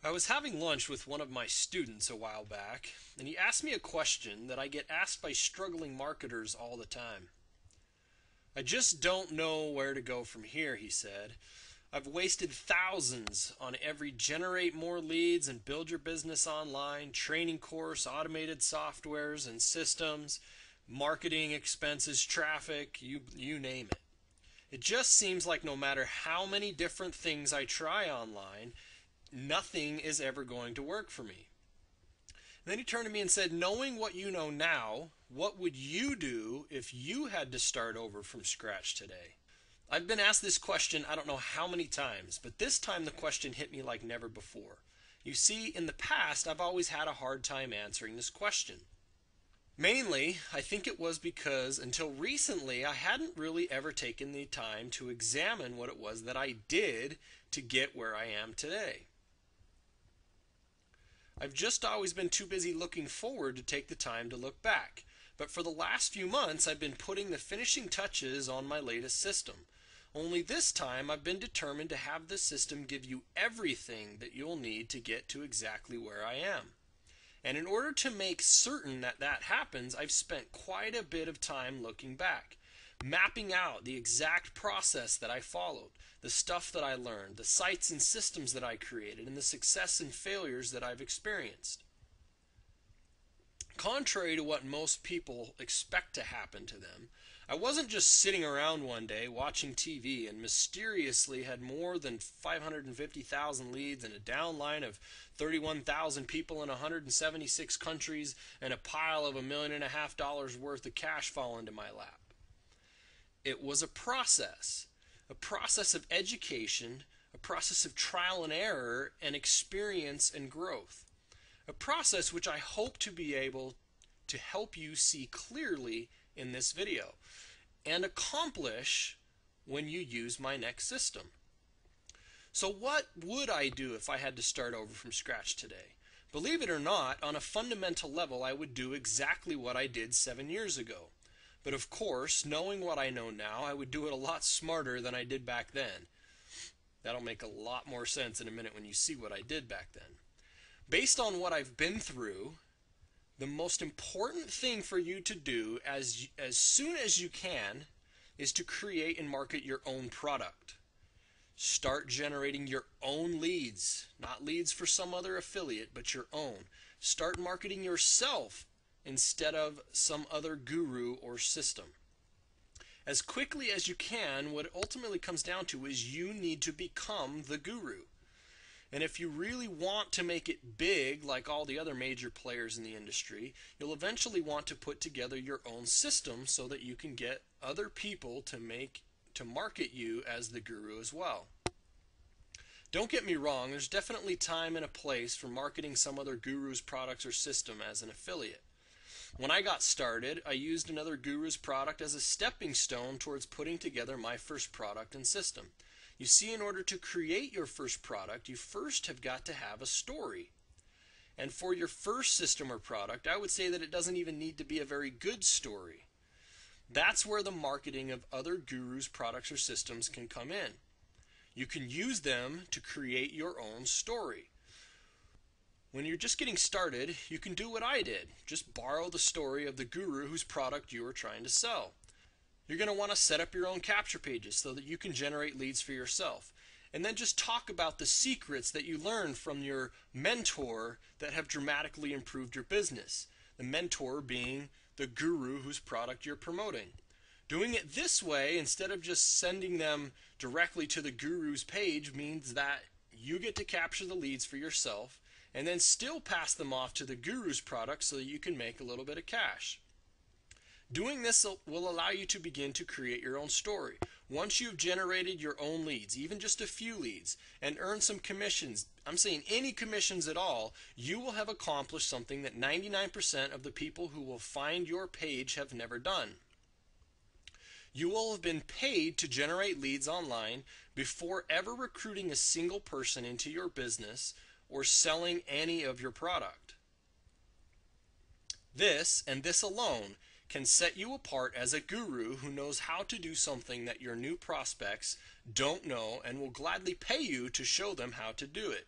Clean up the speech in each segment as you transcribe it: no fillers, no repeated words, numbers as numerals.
I was having lunch with one of my students a while back, and he asked me a question that I get asked by struggling marketers all the time. I just don't know where to go from here, he said. I've wasted thousands on every generate more leads and build your business online, training course, automated softwares and systems, marketing expenses, traffic, you name it. It just seems like no matter how many different things I try online, nothing is ever going to work for me. And then he turned to me and said, knowing what you know now, what would you do if you had to start over from scratch today? I've been asked this question I don't know how many times, but this time the question hit me like never before. You see, in the past, I've always had a hard time answering this question. Mainly, I think it was because until recently I hadn't really ever taken the time to examine what it was that I did to get where I am today. I've just always been too busy looking forward to take the time to look back. But for the last few months, I've been putting the finishing touches on my latest system. Only this time, I've been determined to have this system give you everything that you'll need to get to exactly where I am. And in order to make certain that that happens, I've spent quite a bit of time looking back, mapping out the exact process that I followed, the stuff that I learned, the sites and systems that I created, and the success and failures that I've experienced. Contrary to what most people expect to happen to them, I wasn't just sitting around one day watching TV and mysteriously had more than 550,000 leads and a downline of 31,000 people in 176 countries and a pile of $1.5 million worth of cash fall into my lap. It was a process of education, a process of trial and error and experience and growth. A process which I hope to be able to help you see clearly in this video and accomplish when you use my next system. So what would I do if I had to start over from scratch today? Believe it or not, on a fundamental level, I would do exactly what I did 7 years ago. But of course, knowing what I know now, I would do it a lot smarter than I did back then. That'll make a lot more sense in a minute when you see what I did back then. Based on what I've been through, the most important thing for you to do as soon as you can is to create and market your own product. Start generating your own leads, not leads for some other affiliate, but your own. Start marketing yourself instead of some other guru or system. As quickly as you can, what it ultimately comes down to is you need to become the guru. And if you really want to make it big, like all the other major players in the industry, you'll eventually want to put together your own system so that you can get other people to market you as the guru as well. Don't get me wrong, there's definitely time and a place for marketing some other guru's products or system as an affiliate. When I got started, I used another guru's product as a stepping stone towards putting together my first product and system. You see, in order to create your first product, you first have got to have a story. And for your first system or product, I would say that it doesn't even need to be a very good story. That's where the marketing of other gurus' products or systems can come in. You can use them to create your own story. When you're just getting started, you can do what I did. Just borrow the story of the guru whose product you are trying to sell. You're going to want to set up your own capture pages so that you can generate leads for yourself. And then just talk about the secrets that you learned from your mentor that have dramatically improved your business. The mentor being the guru whose product you're promoting. Doing it this way, instead of just sending them directly to the guru's page, means that you get to capture the leads for yourself and then still pass them off to the guru's product so that you can make a little bit of cash. Doing this will allow you to begin to create your own story. Once you've generated your own leads, even just a few leads, and earned some commissions, I'm saying any commissions at all, you will have accomplished something that 99% of the people who will find your page have never done. You will have been paid to generate leads online before ever recruiting a single person into your business or selling any of your product. This, and this alone, can set you apart as a guru who knows how to do something that your new prospects don't know and will gladly pay you to show them how to do it.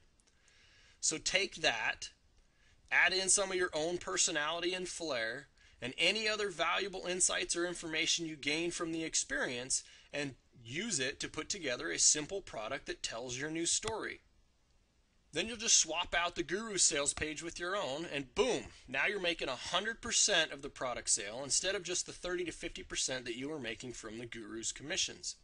So take that, add in some of your own personality and flair, and any other valuable insights or information you gain from the experience, and use it to put together a simple product that tells your new story. Then you'll just swap out the guru sales page with your own, and boom, now you're making 100% of the product sale instead of just the 30 to 50% that you were making from the guru's commissions.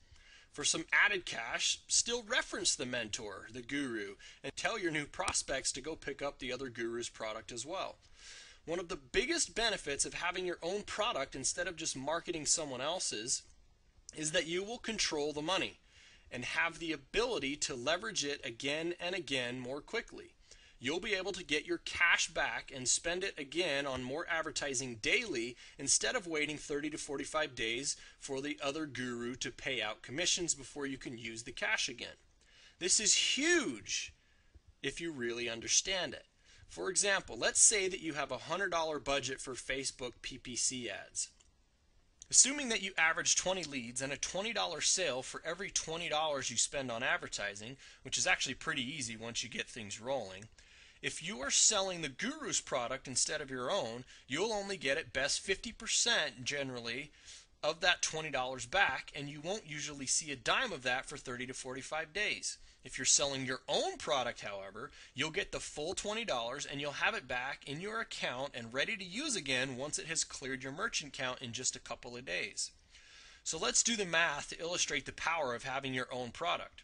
For some added cash, still reference the mentor, the guru, and tell your new prospects to go pick up the other guru's product as well. One of the biggest benefits of having your own product instead of just marketing someone else's is that you will control the money and have the ability to leverage it again and again more quickly. You'll be able to get your cash back and spend it again on more advertising daily instead of waiting 30 to 45 days for the other guru to pay out commissions before you can use the cash again. This is huge if you really understand it. For example, let's say that you have a $100 budget for Facebook PPC ads. Assuming that you average 20 leads and a $20 sale for every $20 you spend on advertising, which is actually pretty easy once you get things rolling, if you are selling the guru's product instead of your own, you'll only get at best 50% generally of that $20 back, and you won't usually see a dime of that for 30 to 45 days. If you're selling your own product, however, you'll get the full $20 and you'll have it back in your account and ready to use again once it has cleared your merchant count in just a couple of days. So let's do the math to illustrate the power of having your own product.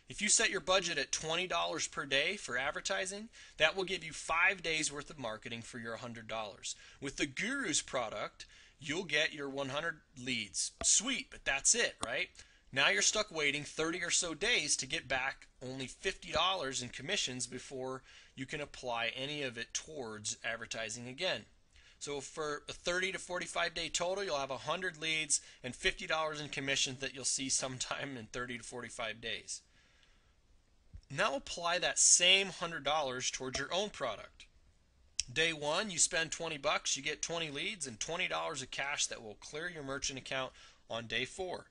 If you set your budget at $20 per day for advertising, that will give you 5 days worth of marketing for your $100. With the guru's product, you'll get your 100 leads. Sweet, but that's it, right? Now you're stuck waiting 30 or so days to get back only $50 in commissions before you can apply any of it towards advertising again. So for a 30 to 45 day total, you'll have 100 leads and $50 in commissions that you'll see sometime in 30 to 45 days. Now apply that same $100 towards your own product. Day one, you spend $20, you get 20 leads and $20 of cash that will clear your merchant account on day 4.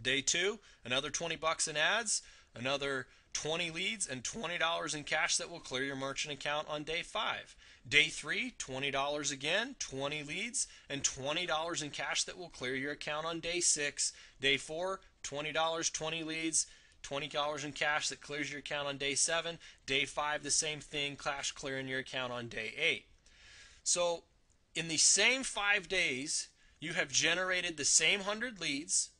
Day 2, another $20 in ads, another 20 leads and $20 in cash that will clear your merchant account on day 5. Day 3, $20 again, 20 leads and $20 in cash that will clear your account on day 6. Day 4, $20, 20 leads, $20 in cash that clears your account on day 7. Day 5, the same thing, cash clearing your account on day 8. So in the same 5 days, you have generated the same 100 leads,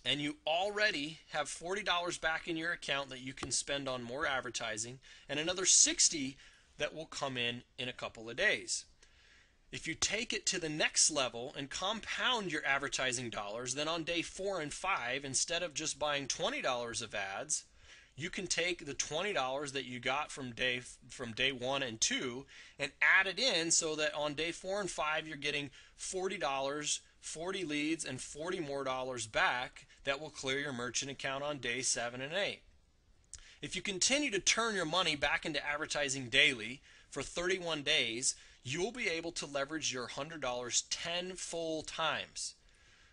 and you already have $40 back in your account that you can spend on more advertising, and another $60 that will come in a couple of days. If you take it to the next level and compound your advertising dollars, then on day 4 and 5, instead of just buying $20 of ads, you can take the $20 that you got from day 1 and 2 and add it in so that on day 4 and 5 you're getting $40, 40 leads, and $40 more back that will clear your merchant account on day 7 and 8. If you continue to turn your money back into advertising daily for 31 days, you'll be able to leverage your $100 10 full times.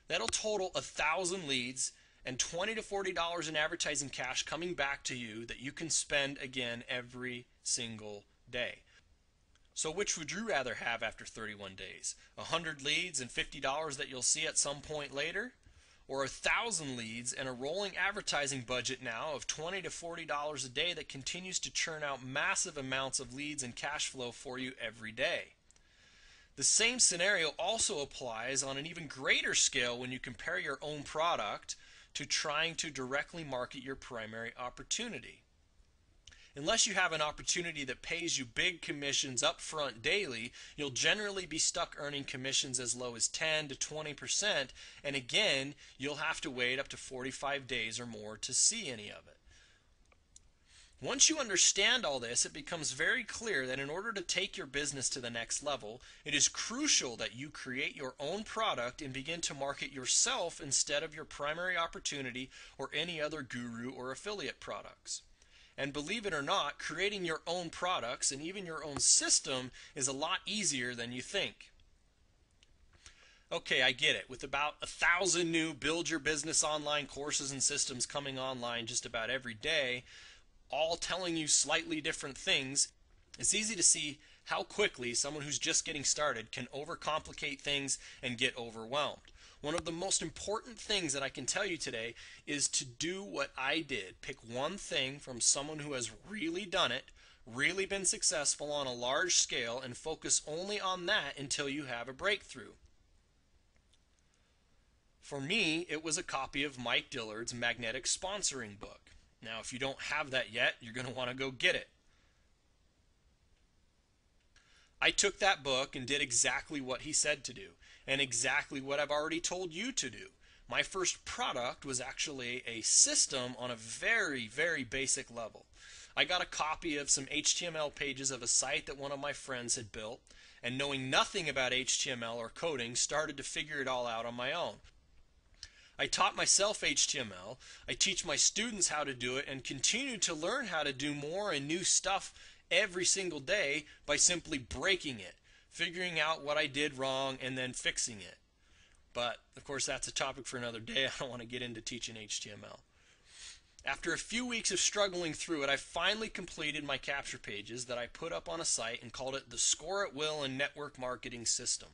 That'll total 1,000 leads and $20 to $40 in advertising cash coming back to you that you can spend again every single day. So which would you rather have after 31 days? 100 leads and $50 that you'll see at some point later? Or 1,000 leads and a rolling advertising budget now of $20 to $40 a day that continues to churn out massive amounts of leads and cash flow for you every day? The same scenario also applies on an even greater scale when you compare your own product to trying to directly market your primary opportunity. Unless you have an opportunity that pays you big commissions up front daily, you'll generally be stuck earning commissions as low as 10 to 20%, and again, you'll have to wait up to 45 days or more to see any of it. Once you understand all this, it becomes very clear that in order to take your business to the next level, it is crucial that you create your own product and begin to market yourself instead of your primary opportunity or any other guru or affiliate products. And believe it or not, creating your own products and even your own system is a lot easier than you think. Okay, I get it. With about 1,000 new Build Your Business Online courses and systems coming online just about every day, all telling you slightly different things, it's easy to see how quickly someone who's just getting started can overcomplicate things and get overwhelmed. One of the most important things that I can tell you today is to do what I did. Pick one thing from someone who has really done it, really been successful on a large scale, and focus only on that until you have a breakthrough. For me, it was a copy of Mike Dillard's Magnetic Sponsoring book. Now, if you don't have that yet, you're going to want to go get it. I took that book and did exactly what he said to do, and exactly what I've already told you to do. My first product was actually a system on a very, very basic level. I got a copy of some HTML pages of a site that one of my friends had built, and knowing nothing about HTML or coding, started to figure it all out on my own. I taught myself HTML, I teach my students how to do it, and continue to learn how to do more and new stuff every single day by simply breaking it, figuring out what I did wrong, and then fixing it. But, of course, that's a topic for another day. I don't want to get into teaching HTML. After a few weeks of struggling through it, I finally completed my capture pages that I put up on a site and called it the Score at Will and Network Marketing System.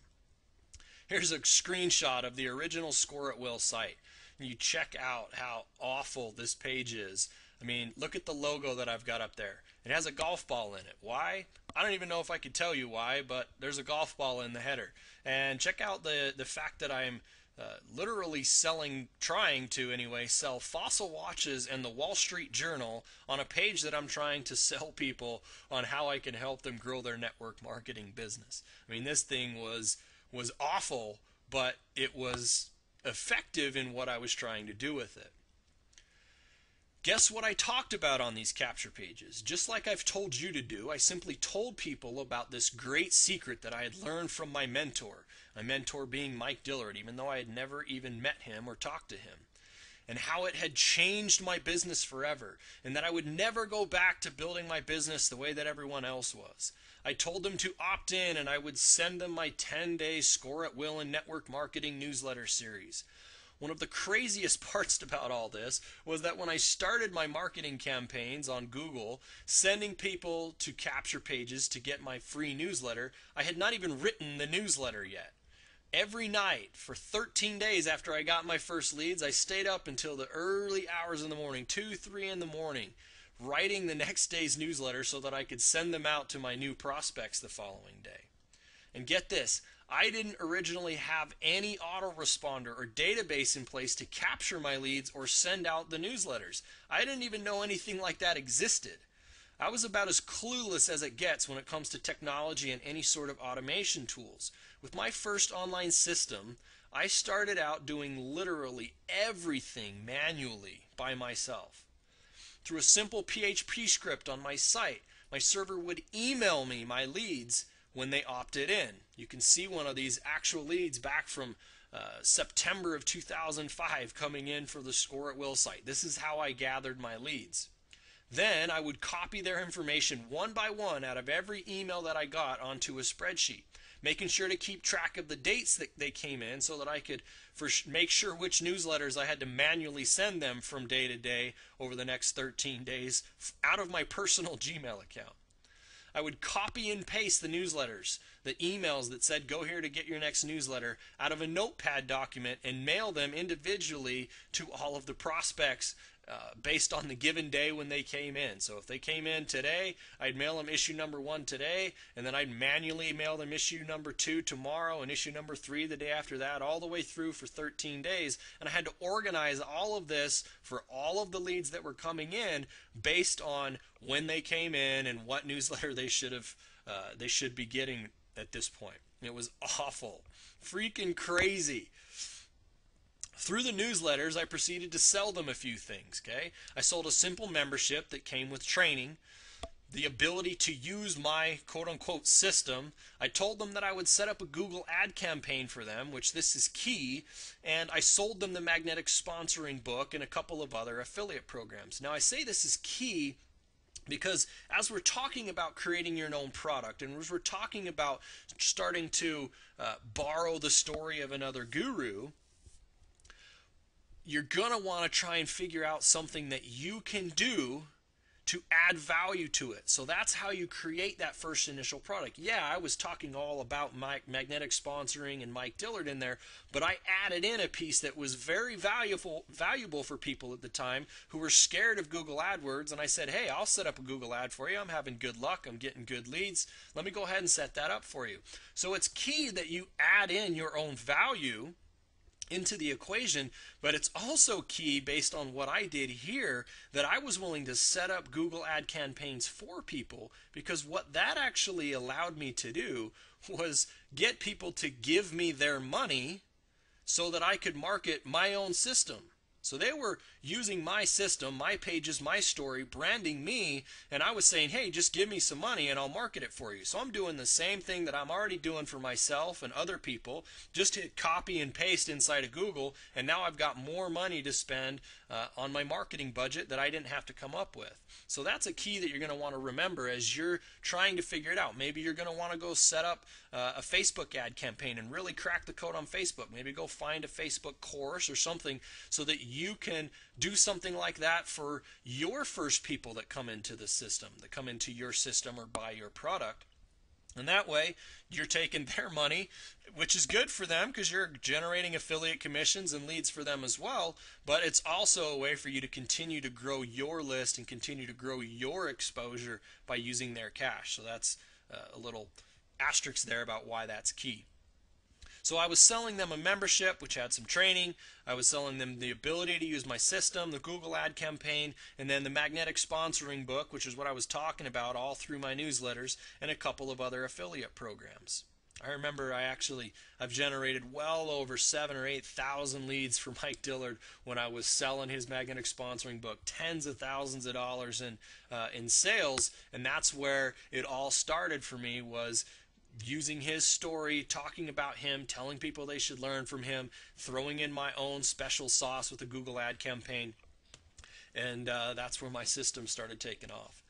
Here's a screenshot of the original Score at Will site. And you check out how awful this page is. I mean, look at the logo that I've got up there. It has a golf ball in it. Why? I don't even know if I could tell you why, but there's a golf ball in the header. And check out the fact that I'm literally trying to sell fossil watches and the Wall Street Journal on a page that I'm trying to sell people on how I can help them grow their network marketing business. I mean, this thing was awful, but it was effective in what I was trying to do with it. Guess what I talked about on these capture pages? Just like I've told you to do, I simply told people about this great secret that I had learned from my mentor being Mike Dillard, even though I had never even met him or talked to him, and how it had changed my business forever, and that I would never go back to building my business the way that everyone else was. I told them to opt in, and I would send them my 10-day Score at Will and Network Marketing newsletter series. One of the craziest parts about all this was that when I started my marketing campaigns on Google, sending people to capture pages to get my free newsletter, I had not even written the newsletter yet. Every night for 13 days after I got my first leads, I stayed up until the early hours in the morning, 2, 3 in the morning, writing the next day's newsletter so that I could send them out to my new prospects the following day. And get this, I didn't originally have any autoresponder or database in place to capture my leads or send out the newsletters. I didn't even know anything like that existed. I was about as clueless as it gets when it comes to technology and any sort of automation tools. With my first online system, I started out doing literally everything manually by myself. Through a simple PHP script on my site, my server would email me my leads when they opted in. You can see one of these actual leads back from September of 2005 coming in for the Score at Will site. This is how I gathered my leads. Then I would copy their information one by one out of every email that I got onto a spreadsheet, making sure to keep track of the dates that they came in so that I could make sure which newsletters I had to manually send them from day to day over the next 13 days out of my personal Gmail account. I would copy and paste the newsletters, the emails that said go here to get your next newsletter, out of a notepad document and mail them individually to all of the prospects based on the given day when they came in. So if they came in today, I'd mail them issue number 1 today, and then I'd manually mail them issue number 2 tomorrow and issue number 3 the day after that, all the way through for 13 days. And I had to organize all of this for all of the leads that were coming in based on when they came in and what newsletter they should be getting at this point. It was awful, freaking crazy. Through the newsletters, I proceeded to sell them a few things, okay? I sold a simple membership that came with training, the ability to use my quote-unquote system. I told them that I would set up a Google ad campaign for them, which this is key, and I sold them the Magnetic Sponsoring book and a couple of other affiliate programs. Now, I say this is key because as we're talking about creating your own product and as we're talking about starting to borrow the story of another guru, you're going to want to try and figure out something that you can do to add value to it. So that's how you create that first initial product. Yeah, I was talking all about magnetic sponsoring and Mike Dillard in there, but I added in a piece that was very valuable for people at the time who were scared of Google AdWords. And I said, hey, I'll set up a Google ad for you. I'm having good luck. I'm getting good leads. Let me go ahead and set that up for you. So it's key that you add in your own value into the equation, but it's also key, based on what I did here, that I was willing to set up Google ad campaigns for people, because what that actually allowed me to do was get people to give me their money so that I could market my own system. So they were using my system, my pages, my story, branding me, and I was saying, hey, just give me some money and I'll market it for you. So I'm doing the same thing that I'm already doing for myself and other people, just hit copy and paste inside of Google, and now I've got more money to spend on my marketing budget that I didn't have to come up with. So that's a key that you're going to want to remember as you're trying to figure it out. Maybe you're going to want to go set up a Facebook ad campaign and really crack the code on Facebook. Maybe go find a Facebook course or something so that you can do something like that for your first people that come into the system, that come into your system or buy your product. And that way, you're taking their money, which is good for them because you're generating affiliate commissions and leads for them as well. But it's also a way for you to continue to grow your list and continue to grow your exposure by using their cash. So that's a little asterisk there about why that's key. So I was selling them a membership, which had some training. I was selling them the ability to use my system, the Google ad campaign, and then the magnetic sponsoring book, which is what I was talking about all through my newsletters, and a couple of other affiliate programs. I remember I've generated well over 7,000 or 8,000 leads for Mike Dillard when I was selling his magnetic sponsoring book, tens of thousands of dollars in sales, and that's where it all started for me, was using his story, talking about him, telling people they should learn from him, throwing in my own special sauce with the Google ad campaign, and that's where my system started taking off.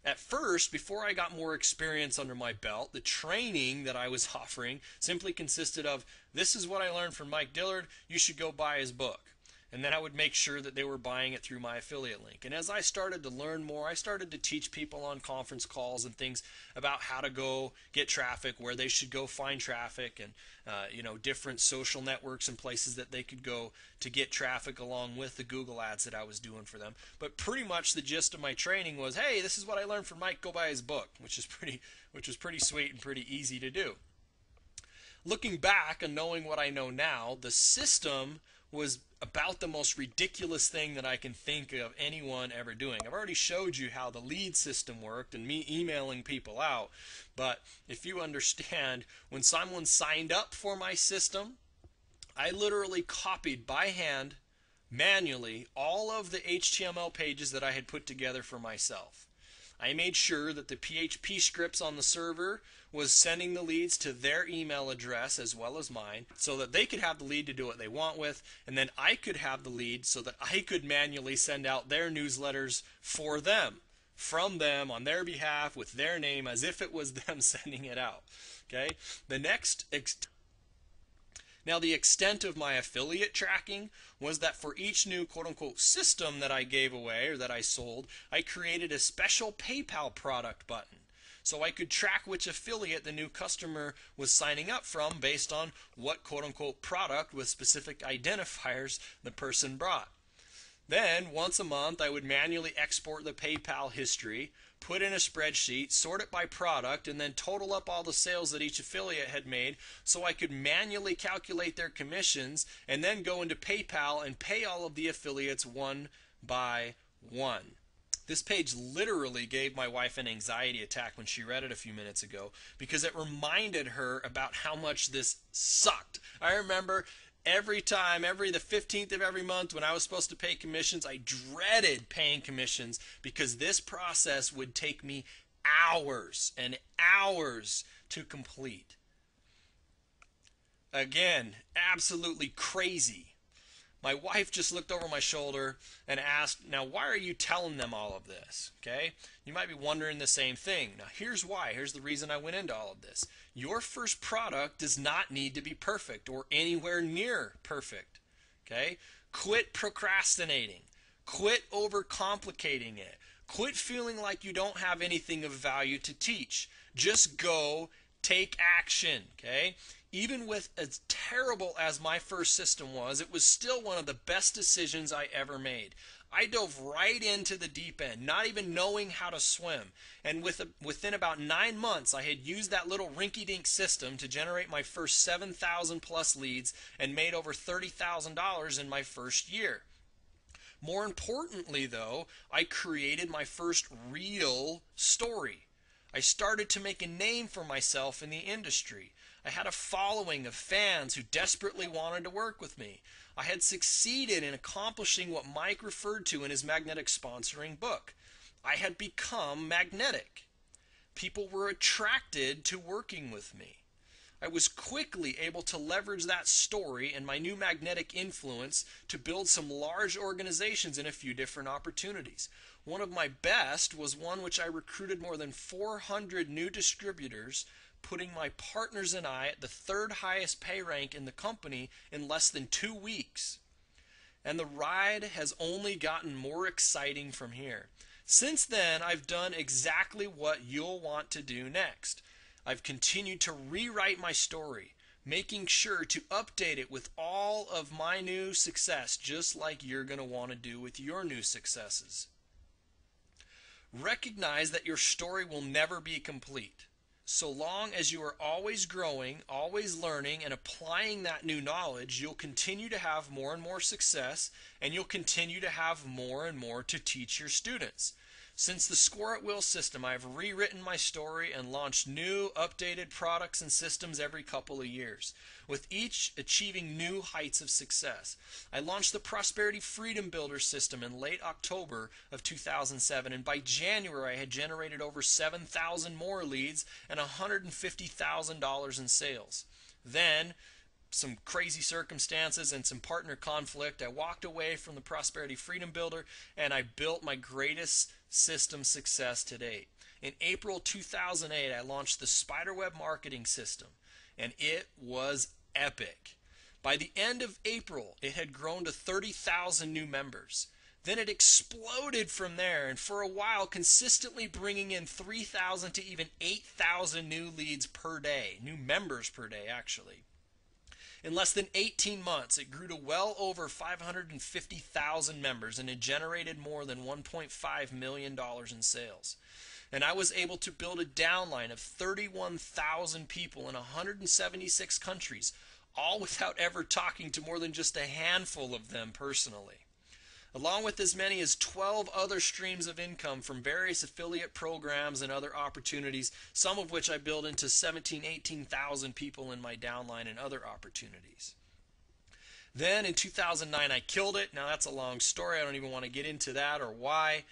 At first, before I got more experience under my belt, the training that I was offering simply consisted of, this is what I learned from Mike Dillard, you should go buy his book. And then I would make sure that they were buying it through my affiliate link. And as I started to learn more, I started to teach people on conference calls and things about how to go get traffic, where they should go find traffic, and different social networks and places that they could go to get traffic along with the Google ads that I was doing for them. But pretty much the gist of my training was, hey, this is what I learned from Mike, go buy his book, which was pretty sweet and pretty easy to do. Looking back and knowing what I know now, the system was about the most ridiculous thing that I can think of anyone ever doing. I've already showed you how the lead system worked and me emailing people out, but if you understand, when someone signed up for my system, I literally copied by hand, manually, all of the HTML pages that I had put together for myself. I made sure that the PHP scripts on the server was sending the leads to their email address as well as mine, so that they could have the lead to do what they want with, and then I could have the lead so that I could manually send out their newsletters for them, from them, on their behalf, with their name, as if it was them sending it out. Okay? Now, the extent of my affiliate tracking was that for each new quote-unquote system that I gave away or that I sold, I created a special PayPal product button. So I could track which affiliate the new customer was signing up from based on what quote-unquote product with specific identifiers the person brought. Then, once a month, I would manually export the PayPal history, put in a spreadsheet, sort it by product, and then total up all the sales that each affiliate had made so I could manually calculate their commissions and then go into PayPal and pay all of the affiliates one by one. This page literally gave my wife an anxiety attack when she read it a few minutes ago, because it reminded her about how much this sucked. I remember every time, the 15th of every month when I was supposed to pay commissions, I dreaded paying commissions because this process would take me hours and hours to complete. Again, absolutely crazy. My wife just looked over my shoulder and asked, now why are you telling them all of this? Okay? You might be wondering the same thing. Now here's why. Here's the reason I went into all of this. Your first product does not need to be perfect or anywhere near perfect. Okay? Quit procrastinating. Quit overcomplicating it. Quit feeling like you don't have anything of value to teach. Just go take action, okay? Even with as terrible as my first system was, it was still one of the best decisions I ever made. I dove right into the deep end, not even knowing how to swim. And within about 9 months, I had used that little rinky-dink system to generate my first 7,000 plus leads and made over $30,000 in my first year. More importantly, though, I created my first real story. I started to make a name for myself in the industry. I had a following of fans who desperately wanted to work with me. I had succeeded in accomplishing what Mike referred to in his magnetic sponsoring book. I had become magnetic. People were attracted to working with me. I was quickly able to leverage that story and my new magnetic influence to build some large organizations in a few different opportunities. One of my best was one which I recruited more than 400 new distributors, putting my partners and I at the third highest pay rank in the company in less than 2 weeks. And the ride has only gotten more exciting from here. Since then, I've done exactly what you'll want to do next. I've continued to rewrite my story, making sure to update it with all of my new success, just like you're going to want to do with your new successes. Recognize that your story will never be complete. So long as you are always growing, always learning, and applying that new knowledge, you'll continue to have more and more success, and you'll continue to have more and more to teach your students. Since the Score at Will system, I've rewritten my story and launched new, updated products and systems every couple of years, with each achieving new heights of success. I launched the Prosperity Freedom Builder system in late October of 2007, and by January I had generated over 7,000 more leads and $150,000 in sales. Then, some crazy circumstances and some partner conflict, I walked away from the Prosperity Freedom Builder and I built my greatest system success to date. In April 2008, I launched the Spiderweb Marketing System, and it was epic. By the end of April, it had grown to 30,000 new members. Then it exploded from there, and for a while consistently bringing in 3,000 to even 8,000 new leads per day, new members per day actually. In less than 18 months, it grew to well over 550,000 members and it generated more than $1.5 million in sales. And I was able to build a downline of 31,000 people in 176 countries, all without ever talking to more than just a handful of them personally. Along with as many as 12 other streams of income from various affiliate programs and other opportunities, some of which I built into 17,000, 18,000 people in my downline and other opportunities. Then in 2009 I killed it. Now that's a long story. I don't even want to get into that or why.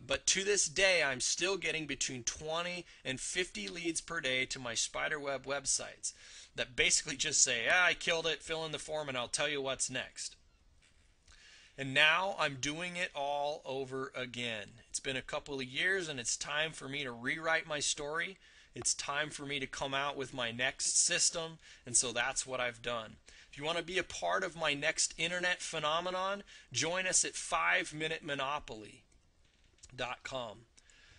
But to this day I'm still getting between 20 and 50 leads per day to my Spiderweb websites that basically just say, I killed it, fill in the form and I'll tell you what's next. And now I'm doing it all over again. It's been a couple of years and it's time for me to rewrite my story. It's time for me to come out with my next system, and so that's what I've done. If you want to be a part of my next internet phenomenon, join us at 5minutemonopoly.com.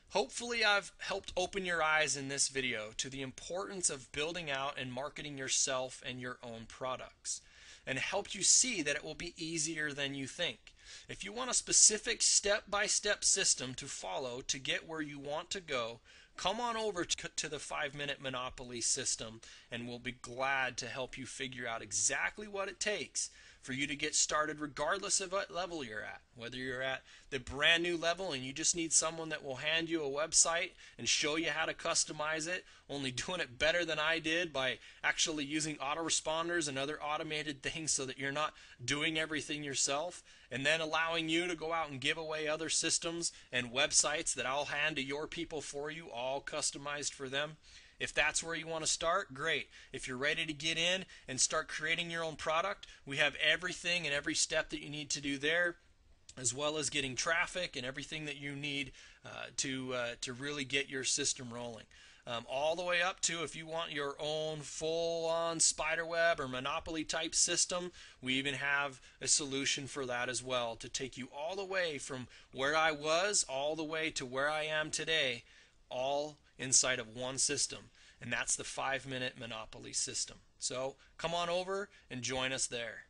Hopefully I've helped open your eyes in this video to the importance of building out and marketing yourself and your own products, and helped you see that it will be easier than you think. If you want a specific step-by-step system to follow to get where you want to go, come on over to the 5-Minute Monopoly system and we'll be glad to help you figure out exactly what it takes for you to get started regardless of what level you're at. Whether you're at the brand new level and you just need someone that will hand you a website and show you how to customize it, only doing it better than I did by actually using autoresponders and other automated things so that you're not doing everything yourself, and then allowing you to go out and give away other systems and websites that I'll hand to your people for you, all customized for them. If that's where you want to start, great. If you're ready to get in and start creating your own product, we have everything and every step that you need to do there, as well as getting traffic and everything that you need to really get your system rolling. all the way up to if you want your own full-on spiderweb or Monopoly type system. We even have a solution for that as well, to take you all the way from where I was all the way to where I am today, all inside of one system. And that's the 5-minute Monopoly system. So come on over and join us there.